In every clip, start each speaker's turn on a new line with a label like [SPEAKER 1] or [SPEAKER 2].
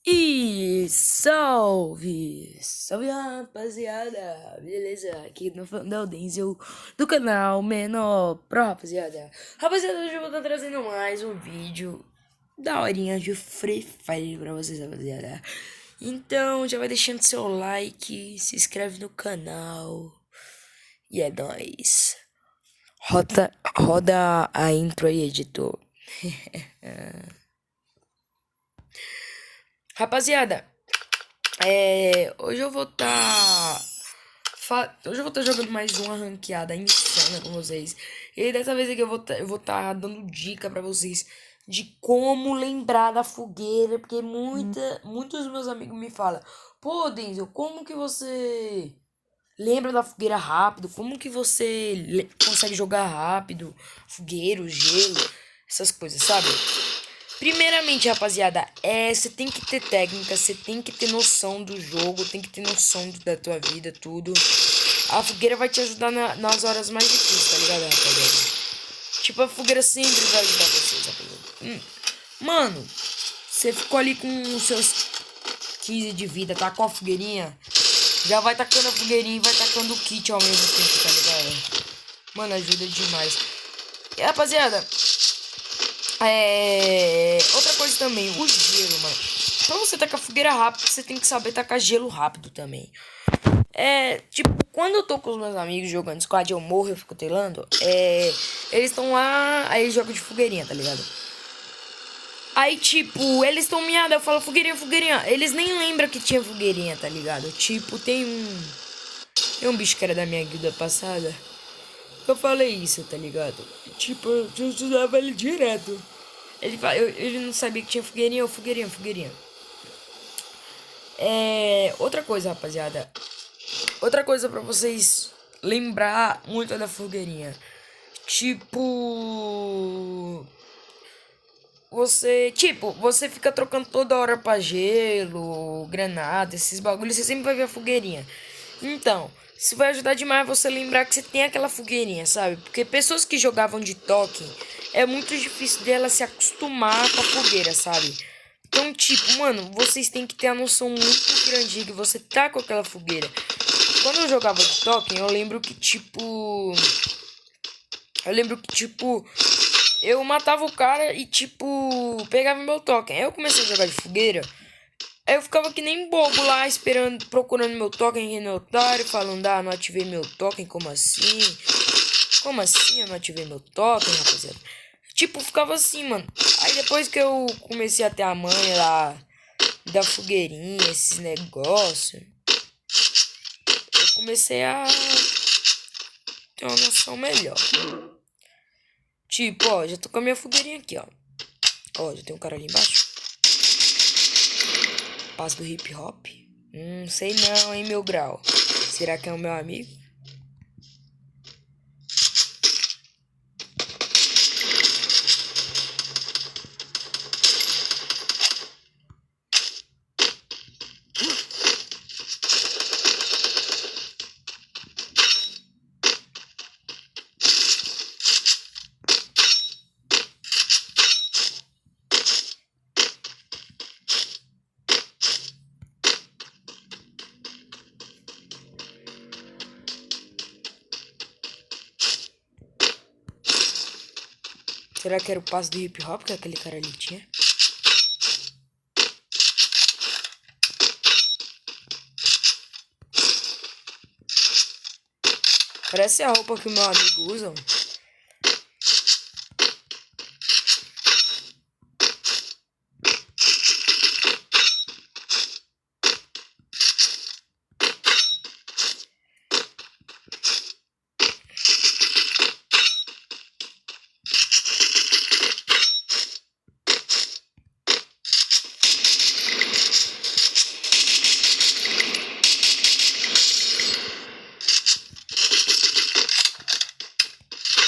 [SPEAKER 1] E salve! Salve rapaziada! Beleza? Aqui no Fandão Denzel do canal Menor Pro, rapaziada. Rapaziada, hoje eu vou estar trazendo mais um vídeo da horinha de Free Fire pra vocês, rapaziada. Então já vai deixando seu like, se inscreve no canal. E é nóis. Roda a intro aí, editor. Rapaziada, hoje eu vou estar. Hoje eu vou estar jogando mais uma ranqueada insana com vocês. E dessa vez aqui eu vou tá dando dica pra vocês de como lembrar da fogueira. Porque muitos dos meus amigos me falam: Pô, Denzel, como que você lembra da fogueira rápido? Como que você consegue jogar rápido? Fogueira, o gelo, essas coisas, sabe? Primeiramente, rapaziada, você tem que ter técnica, você tem que ter noção do jogo, tem que ter noção da tua vida, tudo. A fogueira vai te ajudar nas horas mais difíceis, tá ligado, rapaziada? Tipo, a fogueira sempre vai ajudar vocês, rapaziada. Mano, você ficou ali com os seus 15 de vida, tá com a fogueirinha, já vai tacando a fogueirinha e vai tacando o kit ao mesmo tempo, tá ligado? Mano, ajuda demais. E, rapaziada, outra coisa também, o gelo, mano. Pra você tacar fogueira rápido, você tem que saber tacar gelo rápido também. Tipo, quando eu tô com os meus amigos jogando squad, eu morro, eu fico telando. Eles estão lá, aí jogam de fogueirinha, tá ligado? Aí, tipo, eles estão miados, eu falo fogueirinha, fogueirinha. Eles nem lembram que tinha fogueirinha, tá ligado? Tipo, tem um bicho que era da minha guilda passada. Eu falei isso, tá ligado? Tipo, eu usava ele direto. Ele não sabia que tinha fogueirinha, fogueirinha, fogueirinha. Outra coisa, rapaziada. Outra coisa pra vocês lembrar muito da fogueirinha. Tipo. Você fica trocando toda hora pra gelo, granada, esses bagulhos, você sempre vai ver a fogueirinha. Então, isso vai ajudar demais você lembrar que você tem aquela fogueirinha, sabe? Porque pessoas que jogavam de toque, é muito difícil dela se acostumar com a fogueira, sabe? Então, tipo, mano, vocês têm que ter a noção muito grande de que você tá com aquela fogueira. Quando eu jogava de token, eu lembro que, tipo. Eu matava o cara e, tipo, pegava meu token. Aí eu comecei a jogar de fogueira. Aí eu ficava que nem bobo lá, esperando, procurando meu token no otário, falando, não ativei meu token, como assim? Como assim eu não ativei meu token, rapaziada? Tipo, ficava assim, mano. Aí depois que eu comecei a ter a manha lá da fogueirinha, esses negócios, eu comecei a ter uma noção melhor. Tipo, ó, já tô com a minha fogueirinha aqui, ó. Ó, já tem um cara ali embaixo. Paz do hip hop. Sei não, hein, meu grau. Será que é o meu amigo? Será que era o passo do hip hop que aquele cara ali tinha? Parece a roupa que o meu amigo usa.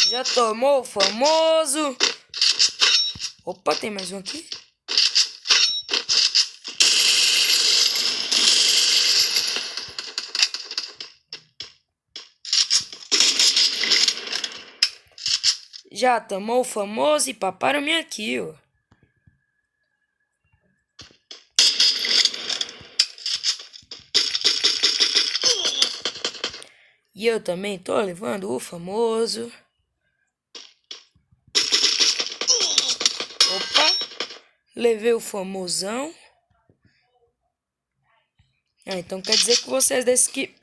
[SPEAKER 1] Já tomou o famoso? Opa, tem mais um aqui. Já tomou o famoso e paparam minha kill. E eu também tô levando o famoso. Opa! Levei o famosão. Ah, então quer dizer que vocês desse que...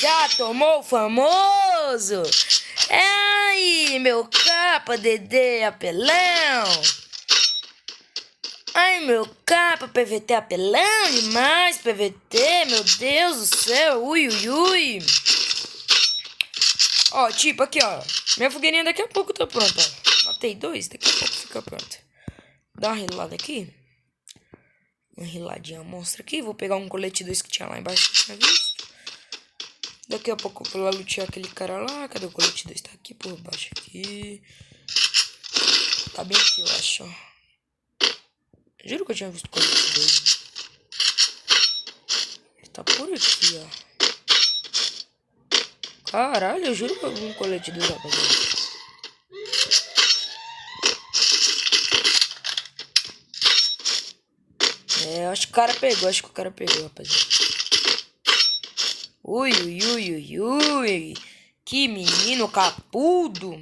[SPEAKER 1] Já tomou o famoso? É aí, meu capa, Dedê, apelão. Ai, meu capa, PVT, apelão demais, PVT, meu Deus do céu, ui, ui, ui. Ó, tipo, aqui, ó, minha fogueirinha daqui a pouco tá pronta, ó. Matei 2, daqui a pouco fica pronta. Dá uma rilada aqui. Uma riladinha monstra aqui. Vou pegar um colete 2 que tinha lá embaixo que eu tinha visto. Daqui a pouco eu vou lá lutear aquele cara lá. Cadê o colete 2? Tá aqui por baixo aqui. Tá bem aqui, eu acho, ó. Juro que eu tinha visto o colete 2. Né? Ele tá por aqui, ó. Caralho, eu juro que eu vi um colete 2, rapaziada. É, acho que o cara pegou, rapaziada. Ui, ui, ui, ui, ui. Que menino capudo.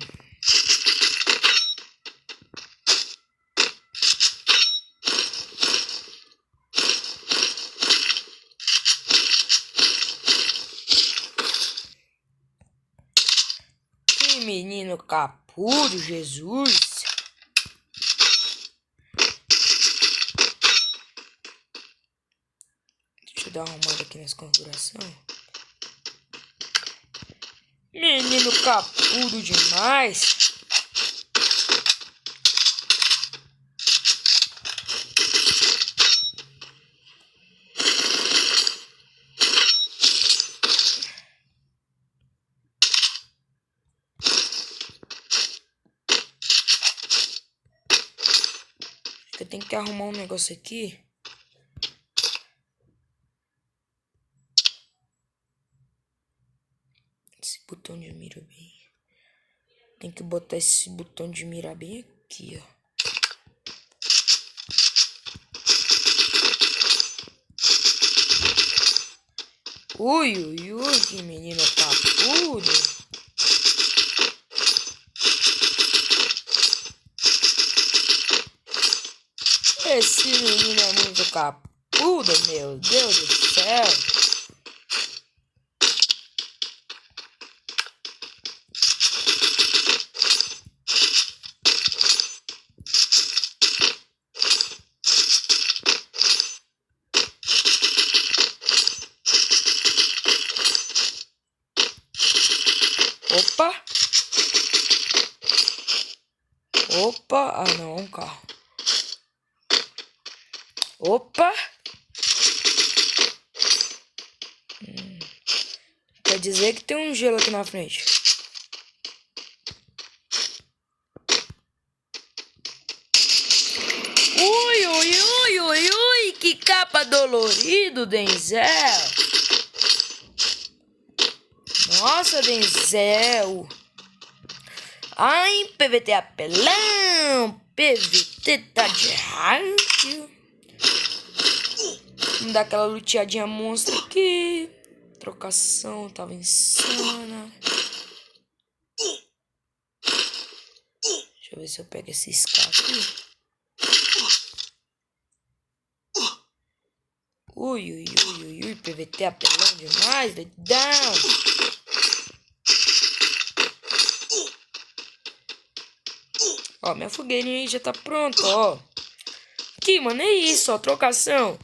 [SPEAKER 1] Que menino capudo, Jesus. Deixa eu dar uma arrumada aqui nessa configuração. Menino capudo demais. Eu tenho que arrumar um negócio aqui. Esse botão de mira bem. Tem que botar esse botão de mira bem aqui, ó. Ui, ui, ui, que menino capudo. Esse menino é muito capudo, meu Deus do céu. Opa. Opa. Ah, não, um carro. Opa. Quer dizer que tem um gelo aqui na frente. Ui, ui, ui, ui, ui. Que capa dolorido, Denzel. Nossa, Denzel. Ai, PVT apelão. PVT tá de rádio. Vamos dar aquela luteadinha monstra aqui. Trocação tava insana. Deixa eu ver se eu pego esse Scar aqui. Ui, ui, ui, ui, ui. PVT apelão demais, doidão. Ó, minha fogueirinha aí já tá pronta, ó. Aqui, mano, é isso, ó. Trocação.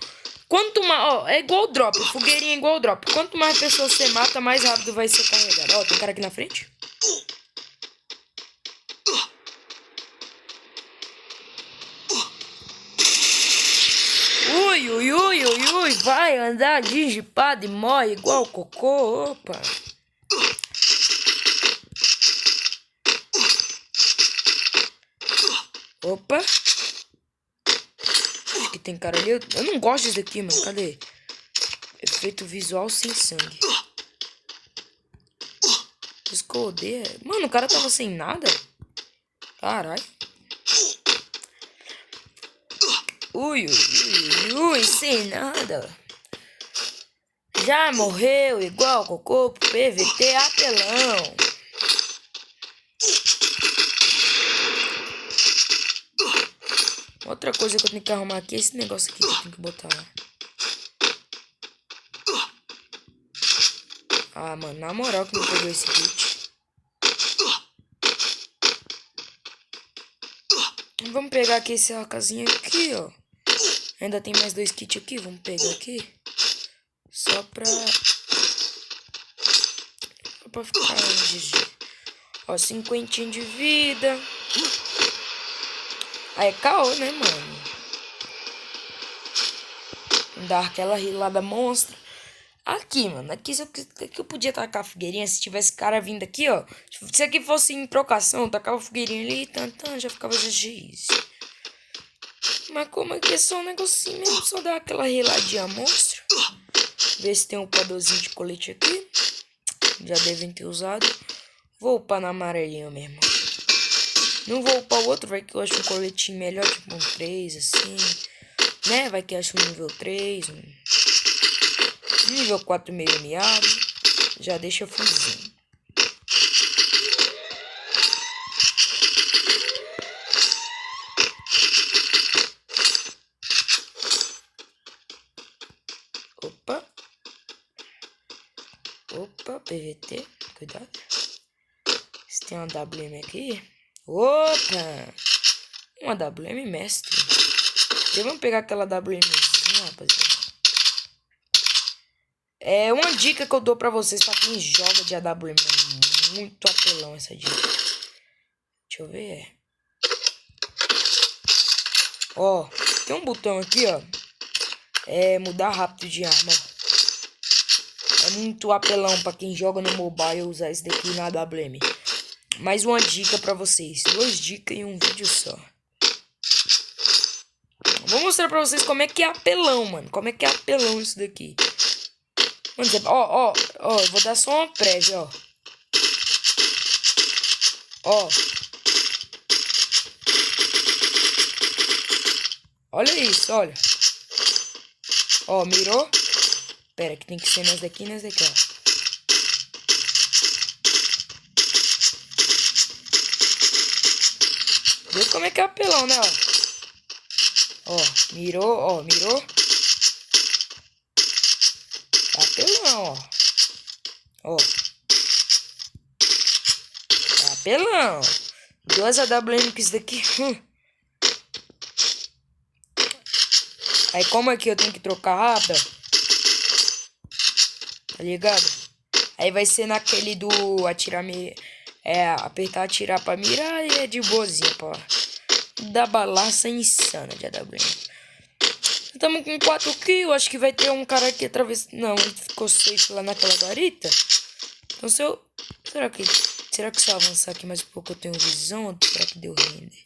[SPEAKER 1] Quanto mais, ó, é igual drop. Fogueirinha é igual drop. Quanto mais pessoas você mata, mais rápido vai ser carregado. Ó, tem cara aqui na frente. Ui, ui, ui, ui, ui. Vai andar digipado e morre igual cocô. Opa. Opa. Acho que tem cara ali. Eu não gosto disso daqui, mano. Cadê? Efeito visual sem sangue. Esconder. Mano, o cara tava sem nada. Caralho. Ui, ui, ui, ui, sem nada. Já morreu igual cocô pro PVT apelão. Outra coisa que eu tenho que arrumar aqui é esse negócio aqui que eu tenho que botar lá. Ah, mano, na moral que não pegou esse kit. Vamos pegar aqui essa casinha aqui, ó. Ainda tem mais 2 kits aqui, vamos pegar aqui. Só pra ficar GG. Ó, 50 de vida. Aí é caô, né, mano? Dar aquela rilada monstra. Aqui, mano. Aqui eu podia tacar a fogueirinha se tivesse cara vindo aqui, ó. Se aqui fosse em trocação, eu tacava a fogueirinha ali, já ficava GG. Mas como aqui é só um negocinho mesmo, só dar aquela riladinha monstro. Ver se tem um upadorzinho de colete aqui. Já devem ter usado. Vou upar na amarelinha mesmo. Não vou upar o outro, vai que eu acho um coletinho melhor, tipo um 3, assim. Né? Vai que eu acho um nível 3, um nível 4 meio miado. Já deixa fuzinho. Opa. Opa, PVT. Cuidado. Se tem uma WM aqui. Opa! Uma WM mestre. E vamos pegar aquela WMzinha, rapaziada. É uma dica que eu dou pra vocês, pra quem joga de AWM. É muito apelão essa dica. Deixa eu ver. Ó, tem um botão aqui, ó. É mudar rápido de arma. É muito apelão pra quem joga no mobile usar esse daqui na AWM. Mais uma dica pra vocês. 2 dicas em um vídeo só. Vou mostrar pra vocês como é que é apelão, mano. Como é que é apelão isso daqui. Mano, ó, eu vou dar só uma prévia, ó. Ó. Olha isso, olha. Ó, mirou. Pera, que tem que ser nessa daqui e nessa daqui, ó. Viu como é que é apelão, né, ó. Ó, mirou, mirou. Apelão, ó. Ó. Apelão. 2 AWM que isso daqui. Aí como aqui eu tenho que trocar rápido, tá ligado? Aí vai ser naquele do atirar, apertar atirar pra mirar e é de boazinha, pô. Da balaça insana de AWM. Estamos com 4 kills, acho que vai ter um cara aqui atravessando. Não, ele ficou safe lá naquela guarita. Então se eu... Será que se eu avançar aqui mais um pouco eu tenho visão? Ou será que deu render?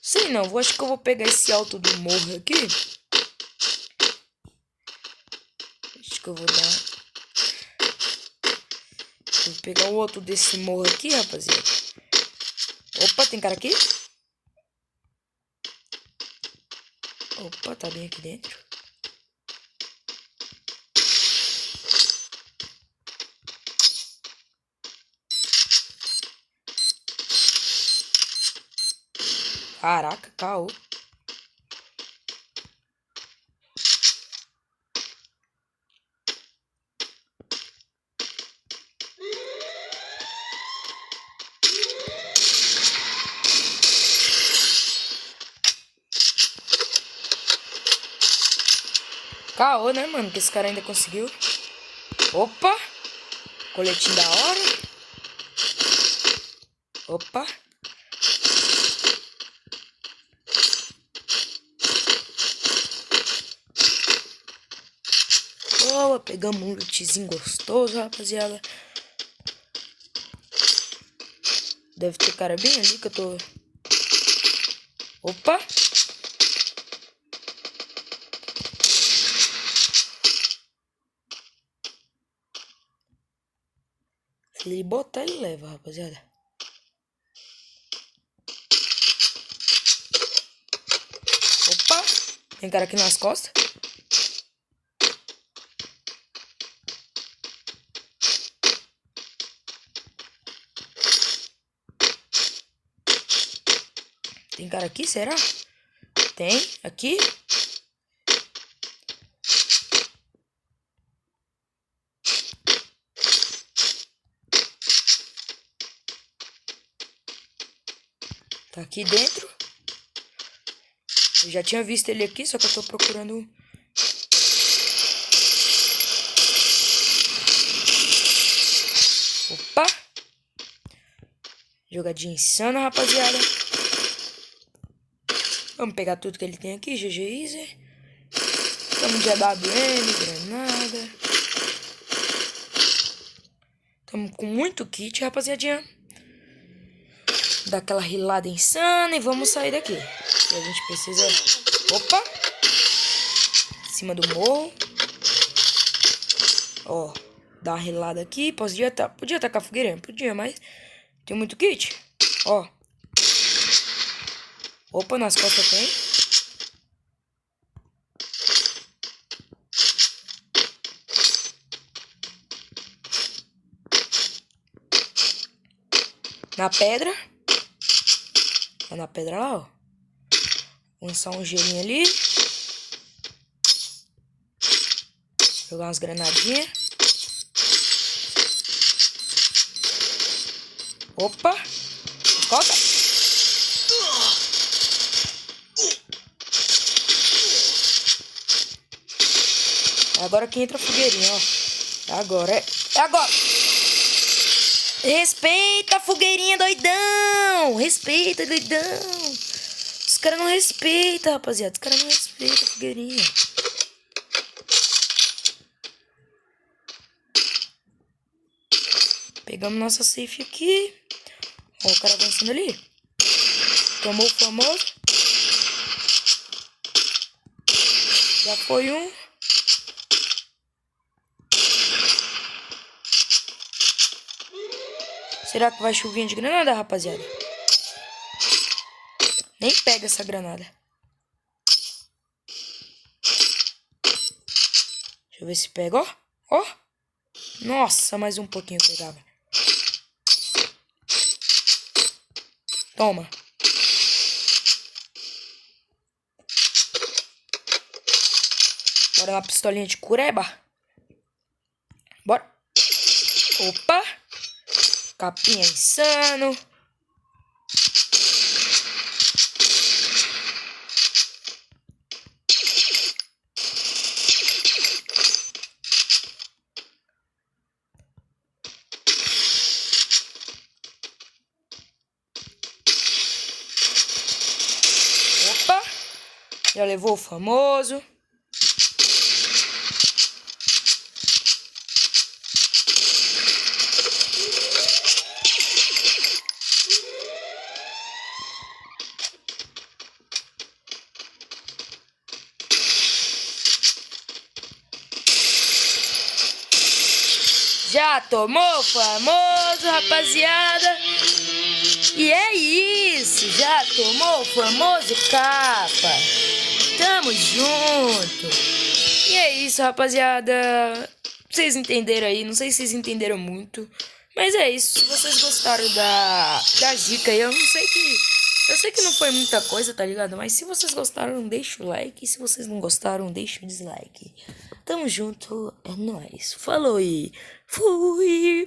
[SPEAKER 1] Sei não, acho que eu vou pegar esse alto do morro aqui. Acho que eu vou dar... Vou pegar o outro desse morro aqui, rapaziada. Opa, tem cara aqui? Opa, tá bem aqui dentro. Caraca, caô. Caô, né, mano? Que esse cara ainda conseguiu. Opa! Coletinho da hora. Opa! Boa, pegamos um lootzinho gostoso, rapaziada. Deve ter cara bem ali que eu tô... Opa! Se ele botar, ele leva, rapaziada. Opa! Tem cara aqui nas costas. Tem cara aqui, será? Tem, aqui. Tá aqui dentro. Eu já tinha visto ele aqui, só que eu tô procurando... Opa! Jogadinha insana, rapaziada. Vamos pegar tudo que ele tem aqui, GG Easy. Tamo de AWM, granada. Tamo com muito kit, rapaziadinha. Dá aquela rilada insana e vamos sair daqui. E a gente precisa... Opa! Em cima do morro. Ó, dá uma rilada aqui. Podia tacar fogueirinha? Podia, mas... Tem muito kit. Ó. Opa, nas costas tem. Na pedra. Ó, na pedra lá, ó. Lançar um gelinho ali. Jogar umas granadinhas. Opa. Escolta. Agora que entra a fogueirinha, ó. Agora, é agora. Respeita a fogueirinha, doidão. Respeita, doidão. Os caras não respeitam, rapaziada. Os caras não respeitam a fogueirinha. Pegamos nossa safe aqui. Ó, o cara avançando ali. Tomou o famoso. Já foi um. Será que vai chuvinha de granada, rapaziada? Nem pega essa granada. Deixa eu ver se pega, ó. Ó. Nossa, mais um pouquinho pegava. Toma. Bora uma pistolinha de cureba. Bora. Opa. Capinha insano. Opa. Já levou o famoso. Já tomou famoso, rapaziada? E é isso, já tomou famoso capa? Tamo junto. E é isso, rapaziada. Vocês entenderam aí, não sei se vocês entenderam muito. Mas é isso, se vocês gostaram da dica aí, eu não sei que... Eu sei que não foi muita coisa, tá ligado? Mas se vocês gostaram, deixa o like. E se vocês não gostaram, deixa o dislike. Tamo junto, é nóis. Falou e fui!